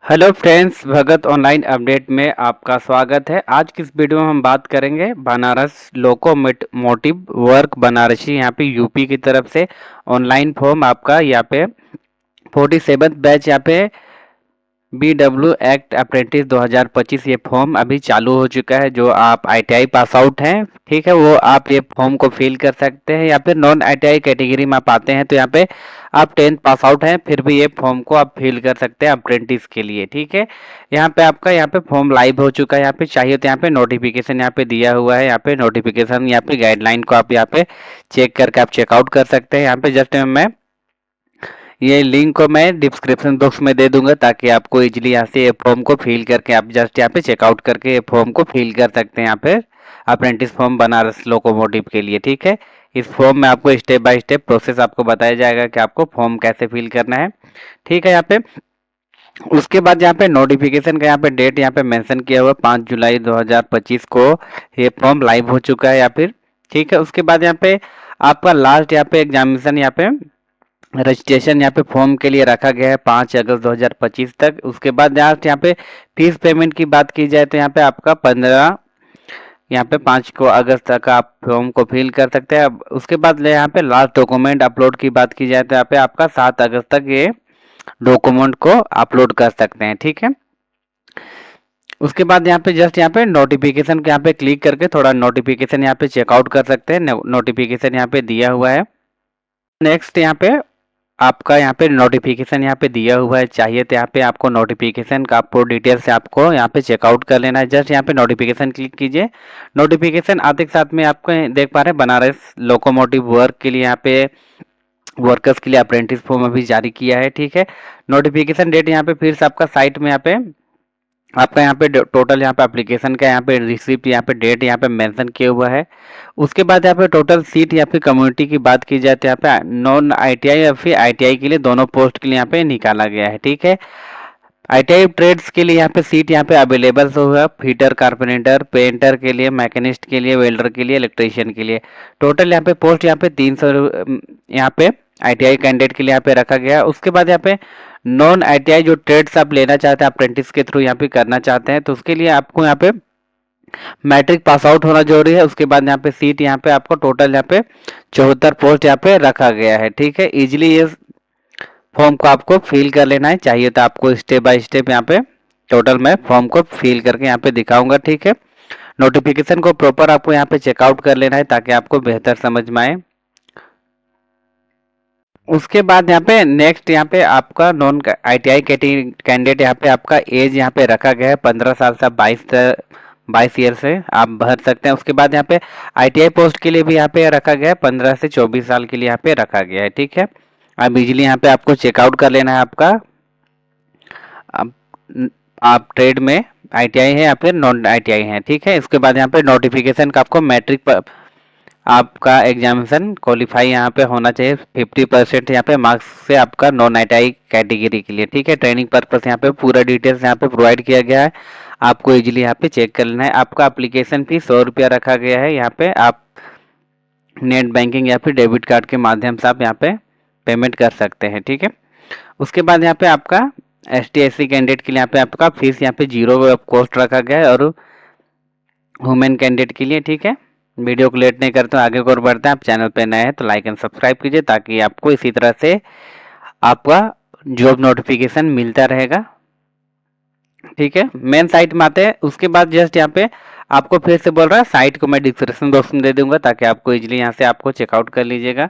Hello friends, भगत online update में आपका स्वागत है। आज की इस वीडियो में हम बात करेंगे बनारस लोकोमोटिव वर्क बनारसी यहाँ पे यूपी की तरफ से ऑनलाइन फॉर्म आपका यहाँ पे 47 बैच यहाँ पे BW एक्ट अप्रेंटिस 2025 ये फॉर्म अभी चालू हो चुका है। जो आप ITI पास आउट हैं, ठीक है, वो आप ये फॉर्म को फिल कर सकते हैं। या फिर नॉन ITI कैटेगरी में आप आते हैं तो यहाँ पे आप 10th पास आउट हैं, फिर भी ये फॉर्म को आप फिल कर सकते हैं अप्रेंटिस के लिए, ठीक है। यहाँ पे आपका यहाँ पे फॉर्म लाइव हो चुका है। यहाँ पे चाहिए तो यहाँ पे नोटिफिकेशन यहाँ पे दिया हुआ है। यहाँ पे नोटिफिकेशन यहाँ पे गाइडलाइन को आप यहाँ पे चेक करके आप चेकआउट कर सकते हैं। यहाँ पे जस्ट मैं ये लिंक को मैं डिस्क्रिप्शन बॉक्स में दे दूंगा ताकि आपको इजीली यहाँ से ये फॉर्म को फिल करके आप जस्ट यहाँ पे चेकआउट करके ये फॉर्म को फिल कर सकते हैं यहाँ पे अप्रेंटिस फॉर्म बनारस लोकोमोटिव के लिए, ठीक है। इस फॉर्म में आपको स्टेप बाय स्टेप प्रोसेस आपको बताया जाएगा कि आपको फॉर्म कैसे फिल करना है, ठीक है। यहाँ पे उसके बाद यहाँ पे नोटिफिकेशन का यहाँ पे डेट यहाँ पे मेंशन किया हुआ 5 जुलाई 2025 को ये फॉर्म लाइव हो चुका है या फिर, ठीक है। उसके बाद यहाँ पे आपका लास्ट यहाँ पे एग्जामिनेशन यहाँ पे रजिस्ट्रेशन यहाँ पे फॉर्म के लिए रखा गया है 5 अगस्त 2025 तक। उसके बाद यहाँ पे फीस पेमेंट की बात की जाए तो यहाँ पे आपका 5 को अगस्त तक आप फॉर्म को फिल कर सकते हैं। अब उसके बाद यहाँ पे लास्ट डॉक्यूमेंट अपलोड की बात की जाए तो यहाँ पे आपका 7 अगस्त तक ये डॉक्यूमेंट को अपलोड कर सकते हैं, ठीक है। उसके बाद यहाँ पे जस्ट यहाँ पे नोटिफिकेशन के यहाँ पे क्लिक करके थोड़ा नोटिफिकेशन यहाँ पे चेकआउट कर सकते हैं। नोटिफिकेशन यहाँ पे दिया हुआ है। नेक्स्ट यहाँ पे आपका यहाँ पे नोटिफिकेशन यहाँ पे दिया हुआ है। चाहिए तो यहाँ पे आपको नोटिफिकेशन का आपको डिटेल से आपको यहाँ पे चेकआउट कर लेना है। जस्ट यहाँ पे नोटिफिकेशन क्लिक कीजिए। नोटिफिकेशन आते के साथ में आपको देख पा रहे हैं बनारस लोकोमोटिव वर्क के लिए यहाँ पे वर्कर्स के लिए अप्रेंटिस फॉर्म अभी जारी किया है, ठीक है। नोटिफिकेशन डेट यहाँ पे फिर से आपका साइट में यहाँ पे आपका यहाँ पे टोटल यहाँ पे एप्लीकेशन का यहाँ पे रिसिप्ट यहाँ पे डेट यहाँ पे मेंशन किया हुआ है। उसके बाद यहाँ पे टोटल सीट या फिर कम्युनिटी की बात की जाए तो यहाँ पे नॉन ITI या फिर ITI के लिए दोनों पोस्ट के लिए यहाँ पे निकाला गया है, ठीक है। ITI ट्रेड्स के लिए यहाँ पे सीट यहाँ पे अवेलेबल होगा फिटर, कारपेंटर, पेंटर के लिए, मैकेनिस्ट के लिए, वेल्डर के लिए, इलेक्ट्रीशियन के लिए। टोटल यहाँ पे पोस्ट यहाँ पे 300 यहाँ पे ITI कैंडिडेट के लिए यहाँ पे रखा गया है। उसके बाद यहाँ पे नॉन ITI जो ट्रेड्स आप लेना चाहते हैं, अप्रेंटिस के थ्रू यहाँ पे करना चाहते हैं, तो उसके लिए आपको यहाँ पे मैट्रिक पास आउट होना जरूरी है। उसके बाद यहाँ पे सीट यहाँ पे आपको टोटल यहाँ पे 74 पोस्ट यहाँ पे रखा गया है, ठीक है। इजिली ये फॉर्म को आपको फिल कर लेना है। चाहिए तो आपको स्टेप बाय स्टेप यहाँ पे टोटल मैं फॉर्म को फिल करके यहाँ पे दिखाऊंगा, ठीक है। नोटिफिकेशन को प्रॉपर आपको यहाँ पे चेकआउट कर लेना है ताकि आपको बेहतर समझ में आए। उसके बाद यहाँ पे नेक्स्ट यहाँ पे आपका नॉन ITI कैंडिडेट यहाँ पे आपका एज यहाँ पे रखा गया है 15 साल से 22 ईयर से आप भर सकते हैं। उसके बाद यहाँ पे ITI पोस्ट के लिए भी यहाँ पे रखा गया है 15 से 24 साल के लिए यहाँ पे रखा गया है, ठीक है। अब इजीली यहाँ पे आपको चेकआउट कर लेना है आपका आप ट्रेड में ITI है या फिर नॉन ITI है, ठीक है। इसके बाद यहाँ पे नोटिफिकेशन का आपको मैट्रिक पर आपका एग्जामिनेशन क्वालिफाई यहाँ पे होना चाहिए 50% यहाँ पे मार्क्स से आपका नॉन ITI कैटेगरी के लिए, ठीक है। ट्रेनिंग पर्पस यहाँ पे पूरा डिटेल्स यहाँ पे प्रोवाइड किया गया है। आपको इजीली यहाँ पे चेक कर लेना है। आपका एप्लीकेशन फीस 100 रुपया रखा गया है। यहाँ पे आप नेट बैंकिंग या फिर डेबिट कार्ड के माध्यम से आप यहाँ पे पेमेंट कर सकते हैं, ठीक है। उसके बाद यहाँ पे आपका ST SC कैंडिडेट के लिए यहाँ पे आपका फीस यहाँ पे 0 कॉस्ट रखा गया है और वुमेन कैंडिडेट के लिए, ठीक है। वीडियो को लेट नहीं करते आगे को और बढ़ते हैं। आप चैनल पे नए हैं तो लाइक एंड सब्सक्राइब कीजिए ताकि आपको इसी तरह से आपका जॉब नोटिफिकेशन मिलता रहेगा, ठीक है। मेन साइट में आते हैं। उसके बाद जस्ट यहाँ पे आपको फिर से बोल रहा है, साइट को मैं डिस्क्रिप्शन बॉक्स में दे दूंगा ताकि आपको इजीली यहाँ से आपको चेकआउट कर लीजिएगा।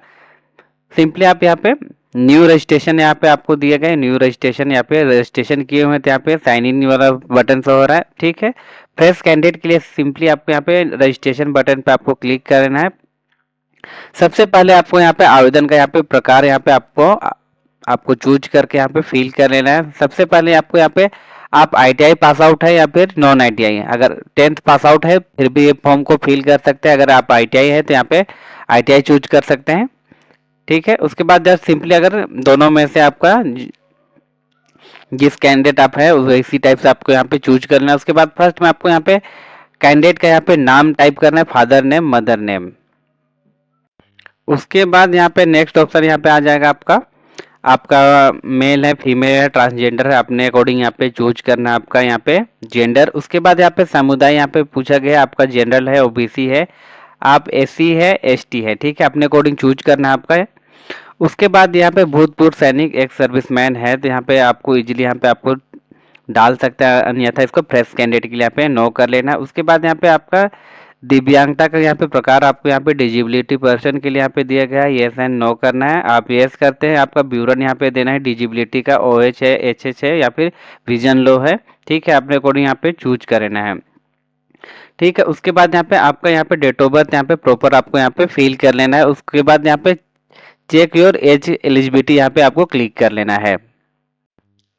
सिंपली आप यहाँ पे न्यू रजिस्ट्रेशन यहाँ पे आपको दिया गया है। न्यू रजिस्ट्रेशन यहाँ पे रजिस्ट्रेशन किए हुए तो यहाँ पे साइन इन वाला बटन शो हो रहा है, ठीक है। फ्रेश कैंडिडेट के लिए सिंपली आपको यहाँ पे रजिस्ट्रेशन बटन पे आपको क्लिक करना है। सबसे पहले आपको यहाँ पे आवेदन का यहाँ पे प्रकार यहाँ पे आपको चूज करके यहाँ पे फिल कर लेना है। सबसे पहले आपको यहाँ पे आप ITI पास आउट है या फिर नॉन ITI है। अगर 10th पास आउट है फिर भी ये फॉर्म को फिल कर सकते हैं। अगर आप ITI है तो यहाँ पे ITI चूज कर सकते हैं, ठीक है। उसके बाद जस्ट सिंपली अगर दोनों में से आपका जिस कैंडिडेट आप है इसी टाइप से आपको यहाँ पे चूज करना है। उसके बाद फर्स्ट में आपको यहाँ पे कैंडिडेट का यहाँ पे नाम टाइप करना है, फादर नेम, मदर नेम। उसके बाद यहाँ पे नेक्स्ट ऑप्शन यहाँ पे आ जाएगा आपका आपका मेल है, फीमेल है, ट्रांसजेंडर है, अपने अकॉर्डिंग यहाँ पे चूज करना है आपका यहाँ पे जेंडर। उसके बाद यहाँ पे समुदाय यहाँ पे पूछा गया आपका जनरल है, ओबीसी है, आप एससी है, एसटी है, ठीक है, अपने अकॉर्डिंग चूज करना है आपका। उसके बाद यहाँ पे भूतपूर्व सैनिक, एक सर्विसमैन है, तो यहाँ पे आपको इजीली यहाँ पे आपको डाल सकता है, अन्यथा इसको फ्रेश कैंडिडेट के लिए यहाँ पे नो कर लेना है। उसके बाद यहाँ पे आपका दिव्यांगता का यहाँ पे प्रकार आपको यहाँ पे डिजिबिलिटी पर्सन के लिए यहाँ पे दिया गया है, येस एंड नो करना है। आप येस करते हैं, आपका विवरण यहाँ पे देना है, डिजिबिलिटी का OH है, HH है या फिर विजन लो है, ठीक है, अपने अकॉर्डिंग यहाँ पे चूज करना है, ठीक है। उसके बाद यहाँ पे आपका यहाँ पे डेट ऑफ बर्थ यहाँ पे प्रॉपर आपको यहाँ पे फिल कर लेना है। उसके बाद यहाँ पे चेक योर एज एलिजिबिलिटी यहाँ पे आपको क्लिक कर लेना है।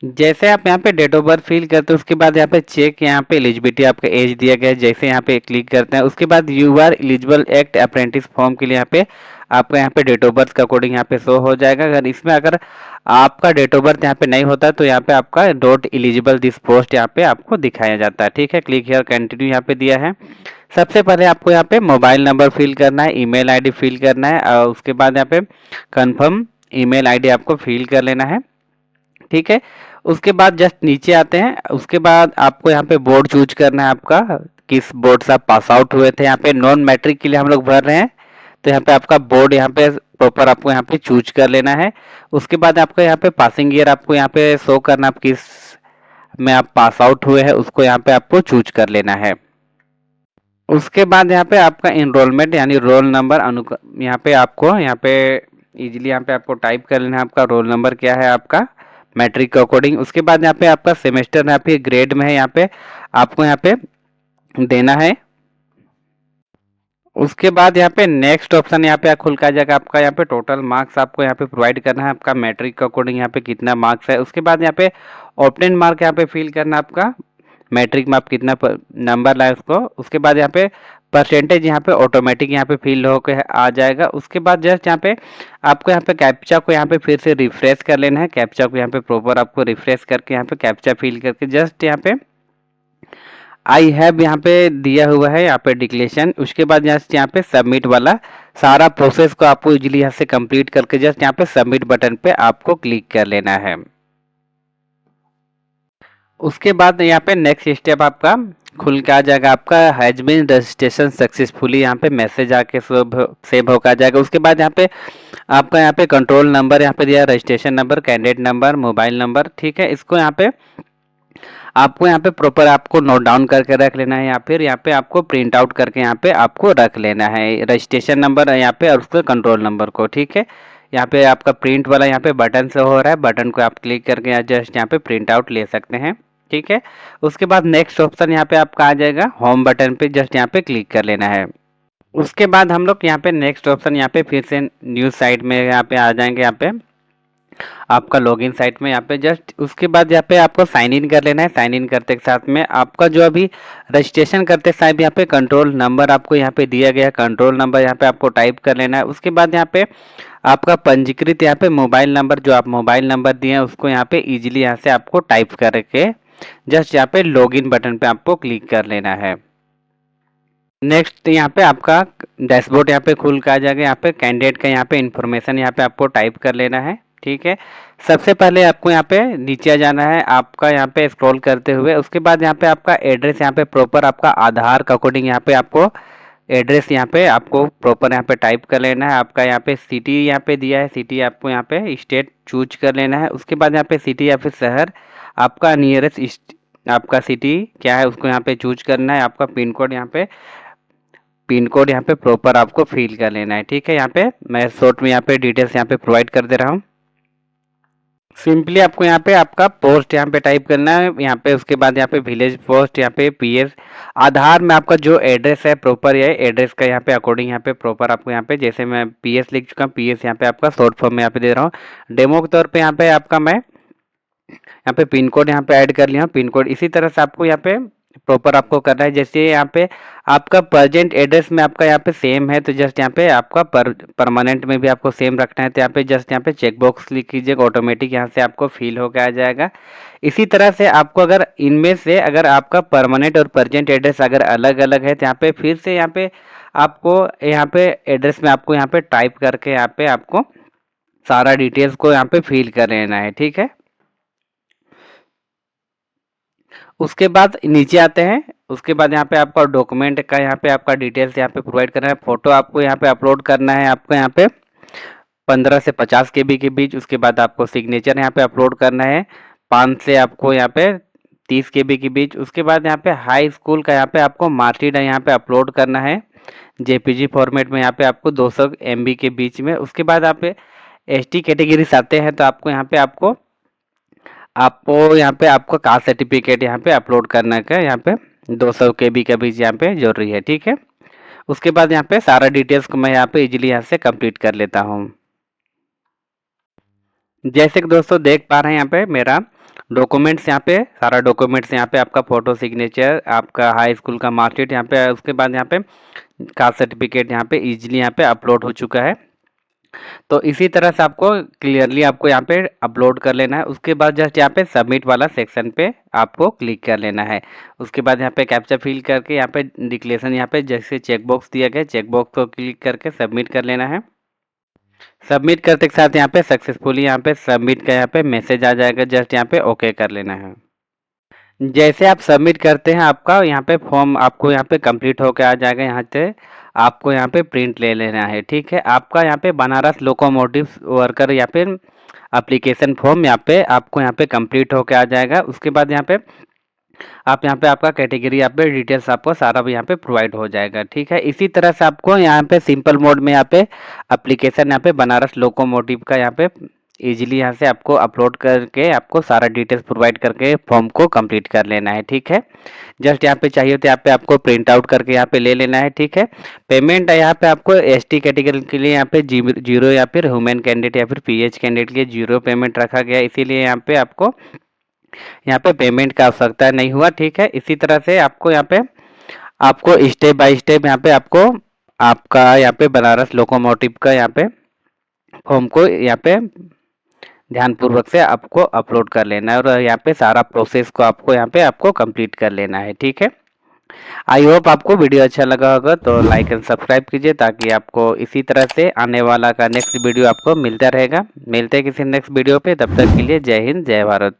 जैसे आप यहाँ पे डेट ऑफ बर्थ फिल करते हैं उसके बाद यहाँ पे चेक यहाँ पे एलिजिबिलिटी आपका एज दिया गया है, जैसे यहाँ पे क्लिक करते हैं उसके बाद you are eligible act apprentice form के लिए यहाँ पे आपका यहाँ पे डेट ऑफ बर्थ का अकॉर्डिंग यहाँ पे शो हो जाएगा। अगर इसमें अगर आपका डेट ऑफ बर्थ यहाँ पे नहीं होता तो यहाँ पे आपका डॉट एलिजिबल दिस पोस्ट यहाँ पे आपको दिखाया जाता है, ठीक है। क्लिक हियर कंटिन्यू यहाँ पे दिया है। सबसे पहले आपको यहाँ पे मोबाइल नंबर फिल करना है, ईमेल आईडी फिल करना है और उसके बाद यहाँ पे कंफर्म ईमेल आईडी आपको फिल कर लेना है, ठीक है। उसके बाद जस्ट नीचे आते हैं, उसके बाद आपको यहाँ पे बोर्ड चूज करना है आपका, किस बोर्ड से आप पास आउट हुए थे। यहाँ पे नॉन मैट्रिक के लिए हम लोग भर रहे हैं तो यहाँ पे आपका बोर्ड यहाँ पे प्रॉपर आपको यहाँ पे चूज कर लेना है। उसके बाद आपको यहाँ पे पासिंग ईयर आपको यहाँ पे शो करना, आप किस में आप पास आउट हुए हैं उसको यहाँ पे आपको चूज कर लेना है। उसके बाद यहाँ पे आपका इनरोलमेंट यानी रोल नंबर यहाँ पे आपको यहाँ पे इजीली यहाँ पे आपको टाइप कर लेना है, आपका रोल नंबर क्या है आपका मैट्रिक के अकॉर्डिंग। उसके बाद यहाँ पे आपका सेमेस्टर यहाँ पे ग्रेड में है, यहाँ पे आपको यहाँ पे देना है। उसके बाद यहाँ पे नेक्स्ट ऑप्शन यहाँ पे खुल का जाएगा, आपका यहाँ पे टोटल मार्क्स आपको यहाँ पे प्रोवाइड करना है, आपका मैट्रिक के अकॉर्डिंग यहाँ पे कितना मार्क्स है। उसके बाद यहाँ पे ऑब्टेन मार्क यहाँ पे फिल करना आपका मैट्रिक में आप कितना नंबर लाए उसको। उसके बाद यहाँ पे परसेंटेज यहाँ पे ऑटोमेटिक यहाँ पे फिल होकर आ जाएगा। उसके बाद जस्ट यहाँ पे आपको यहाँ पे कैप्चा को यहाँ पे फिर से रिफ्रेश कर लेना है, कैप्चा को यहाँ पे प्रॉपर आपको रिफ्रेश करके यहाँ पे कैप्चा फिल करके जस्ट यहाँ पे आई हैव यहाँ पे दिया हुआ है यहाँ पे डिक्लेरेशन। उसके बाद जस्ट यहाँ पे सबमिट वाला सारा प्रोसेस को आपको इजीली यहाँ से कंप्लीट करके जस्ट यहाँ पे सबमिट बटन पे आपको क्लिक कर लेना है। उसके बाद यहाँ पे नेक्स्ट स्टेप आपका खुल के आ जाएगा, आपका हैज बीन रजिस्ट्रेशन सक्सेसफुली यहाँ पे मैसेज आके सेव होकर आ जाएगा। उसके बाद यहाँ पे आपका यहाँ पे कंट्रोल नंबर यहाँ पे दिया, registration number, candidate number, mobile number, ठीक है। इसको यहाँ पे आपको यहाँ पे प्रॉपर आपको नोट डाउन करके रख लेना है या फिर यहाँ पे आपको प्रिंट आउट करके यहाँ पे आपको रख लेना है रजिस्ट्रेशन नंबर यहाँ पे और उसके कंट्रोल नंबर को, ठीक है। यहाँ पे आपका प्रिंट वाला यहाँ पे बटन से हो रहा है, बटन को आप क्लिक करके जस्ट यहाँ पे प्रिंट आउट ले सकते हैं, ठीक है। उसके बाद नेक्स्ट ऑप्शन यहाँ पे आपका आ जाएगा, होम बटन पे जस्ट यहाँ पे क्लिक कर लेना है। उसके बाद हम लोग यहाँ पे नेक्स्ट ऑप्शन यहाँ पे फिर से न्यूज साइट में यहाँ पे आ जाएंगे, यहाँ पे आपका लॉगिन साइट में यहाँ पे जस्ट उसके बाद यहाँ पे आपको साइन इन कर लेना है। साइन इन करते के साथ में आपका जो अभी रजिस्ट्रेशन करते साहब यहाँ पे कंट्रोल नंबर आपको यहाँ पे दिया गया, कंट्रोल नंबर यहाँ पे आपको टाइप कर लेना है। उसके बाद यहाँ पे आपका पंजीकृत यहाँ पे मोबाइल नंबर जो आप मोबाइल नंबर दिए हैं उसको यहाँ पे इजीली यहाँ से आपको टाइप करके जस्ट यहाँ पे लॉगिन बटन पे आपको क्लिक कर लेना है। नेक्स्ट यहाँ पे आपका डैशबोर्ड यहाँ पे खुल के आ जाएगा, यहाँ पे कैंडिडेट का यहाँ पे इंफॉर्मेशन यहाँ पे आपको टाइप कर लेना है, ठीक है। सबसे पहले आपको यहाँ पे नीचे आ जाना है, आपका यहाँ पे स्क्रॉल करते हुए। उसके बाद यहाँ पे आपका एड्रेस यहाँ पे प्रॉपर आपका आधार का अकॉर्डिंग यहाँ पे आपको एड्रेस यहाँ पे आपको प्रॉपर यहाँ पे टाइप कर लेना है। आपका यहाँ पे सिटी यहाँ पे दिया है, सिटी आपको यहाँ पे स्टेट चूज कर लेना है। उसके बाद यहाँ पे सिटी या फिर शहर आपका नियरेस्ट आपका सिटी क्या है उसको यहाँ पे चूज करना है। आपका पिन कोड यहाँ पे प्रॉपर आपको फिल कर लेना है, ठीक है। यहाँ पे मैं शॉर्ट में यहाँ पे डिटेल्स यहाँ पे प्रोवाइड कर दे रहा हूँ। सिंपली आपको यहाँ पे आपका पोस्ट यहाँ पे टाइप करना है, यहाँ पे उसके बाद यहाँ पे विलेज पोस्ट यहाँ पे पीएस आधार में आपका जो एड्रेस है प्रॉपर ये एड्रेस का यहाँ पे अकॉर्डिंग यहाँ पे प्रॉपर आपको यहाँ पे जैसे मैं पीएस लिख चुका हूँ, पीएस यहाँ पे आपका शॉर्ट फॉर्म में यहाँ पे दे रहा हूँ। डेमो के तौर पे यहाँ पे आपका मैं यहाँ पे पिन कोड यहाँ पे ऐड कर लिया हूँ। पिन कोड इसी तरह से आपको यहाँ पे प्रॉपर आपको करना है। जैसे यहाँ पे आपका प्रेजेंट एड्रेस में आपका यहाँ पे सेम है तो जस्ट यहाँ पे आपका परमानेंट में भी आपको सेम रखना है तो यहाँ पे जस्ट यहाँ पे चेक बॉक्स क्लिक कीजिएगा, ऑटोमेटिक यहाँ से आपको फिल होकर आ जाएगा। इसी तरह से आपको अगर इनमें से अगर आपका परमानेंट और प्रेजेंट एड्रेस अगर अलग अलग है तो यहाँ पे फिर से यहाँ पे आपको यहाँ पे एड्रेस में आपको यहाँ पे टाइप करके यहाँ पे आपको सारा डिटेल्स को यहाँ पे फिल कर लेना है, ठीक है। उसके बाद नीचे आते हैं। उसके बाद यहाँ पे आपका डॉक्यूमेंट का यहाँ पे आपका डिटेल्स यहाँ पे प्रोवाइड करना है। फोटो आपको यहाँ पे अपलोड करना है, आपको यहाँ पे 15 से 50 KB के बीच। उसके बाद आपको सिग्नेचर यहाँ पे अपलोड करना है 5 से आपको यहाँ पे 30 KB के बीच। उसके बाद यहाँ पे हाई स्कूल का यहाँ पे आपको मार्कशीट यहाँ पे अपलोड करना है JPG फॉर्मेट में, यहाँ पे आपको 200 MB के बीच में। उसके बाद यहाँ पे ST कैटेगरी से आते हैं तो आपको यहाँ पे आपको कास्ट सर्टिफिकेट यहाँ पे अपलोड करने का यहाँ पे 200 KB के बीच यहाँ पे जरूरी है, ठीक है। उसके बाद यहाँ पे सारा डिटेल्स को मैं यहाँ पे इजीली यहाँ से कंप्लीट कर लेता हूँ। जैसे कि दोस्तों देख पा रहे हैं यहाँ पे मेरा डॉक्यूमेंट्स, यहाँ पे सारा डॉक्यूमेंट्स यहाँ पे आपका फोटो, सिग्नेचर, आपका हाई स्कूल का मार्कशीट यहाँ पे, उसके बाद यहाँ पे कास्ट सर्टिफिकेट यहाँ पे इजीली यहाँ पे अपलोड हो चुका है। तो इसी तरह से आपको क्लियरली आपको यहाँ पे अपलोड कर लेना है। उसके बाद जस्ट यहाँ पे सबमिट वाला सेक्शन पे आपको क्लिक कर लेना है। उसके बाद यहाँ पे कैप्चा फिल करके यहाँ पे डिक्लेरेशन यहाँ पे जैसे चेक बॉक्स दिया गया, चेक बॉक्स को क्लिक करके सबमिट कर लेना है। सबमिट करते के साथ यहाँ पे सक्सेसफुली यहाँ पे सबमिट का यहाँ पे मैसेज आ जाएगा, जस्ट यहाँ पे ओके कर लेना है। जैसे आप सबमिट करते हैं आपका यहाँ पे फॉर्म आपको यहाँ पे कंप्लीट होकर आ जाएगा। यहाँ से आपको यहाँ पे प्रिंट ले लेना है, ठीक है। आपका यहाँ पे बनारस लोकोमोटिव वर्कर यहाँ पे एप्लीकेशन फॉर्म यहाँ पे आपको यहाँ पे कंप्लीट होकर आ जाएगा। उसके बाद यहाँ पे आप यहाँ पे आपका कैटेगरी यहाँ पे डिटेल्स आपको सारा भी यहाँ पे प्रोवाइड हो जाएगा, ठीक है। इसी तरह से आपको यहाँ पे सिंपल मोड में यहाँ पे एप्लीकेशन यहाँ पे बनारस लोकोमोटिव का यहाँ पे इजीली यहाँ से आपको अपलोड करके आपको सारा डिटेल्स प्रोवाइड करके फॉर्म को कंप्लीट कर लेना है, ठीक है। जस्ट यहाँ पे चाहिए तो यहाँ पे आपको प्रिंट आउट करके यहाँ पे ले लेना है, ठीक है। पेमेंट यहाँ पे आपको ST कैटेगरी के लिए यहाँ पे 0 या फिर ह्यूमन कैंडिडेट या फिर PH कैंडिडेट के लिए 0 पेमेंट रखा गया, इसीलिए यहाँ पे पेमेंट का आवश्यकता नहीं हुआ, ठीक है। इसी तरह से आपको यहाँ पे आपको स्टेप बाय स्टेप यहाँ पे आपको आपका यहाँ पे बनारस लोकोमोटिव का यहाँ पे फॉर्म को यहाँ पे ध्यानपूर्वक से आपको अपलोड कर लेना है और यहाँ पे सारा प्रोसेस को आपको कंप्लीट कर लेना है, ठीक है। आई होप आपको वीडियो अच्छा लगा होगा, तो लाइक एंड सब्सक्राइब कीजिए ताकि आपको इसी तरह से आने वाला का नेक्स्ट वीडियो आपको मिलता रहेगा। मिलते हैं किसी नेक्स्ट वीडियो पे, तब तक के लिए जय हिंद, जय भारत।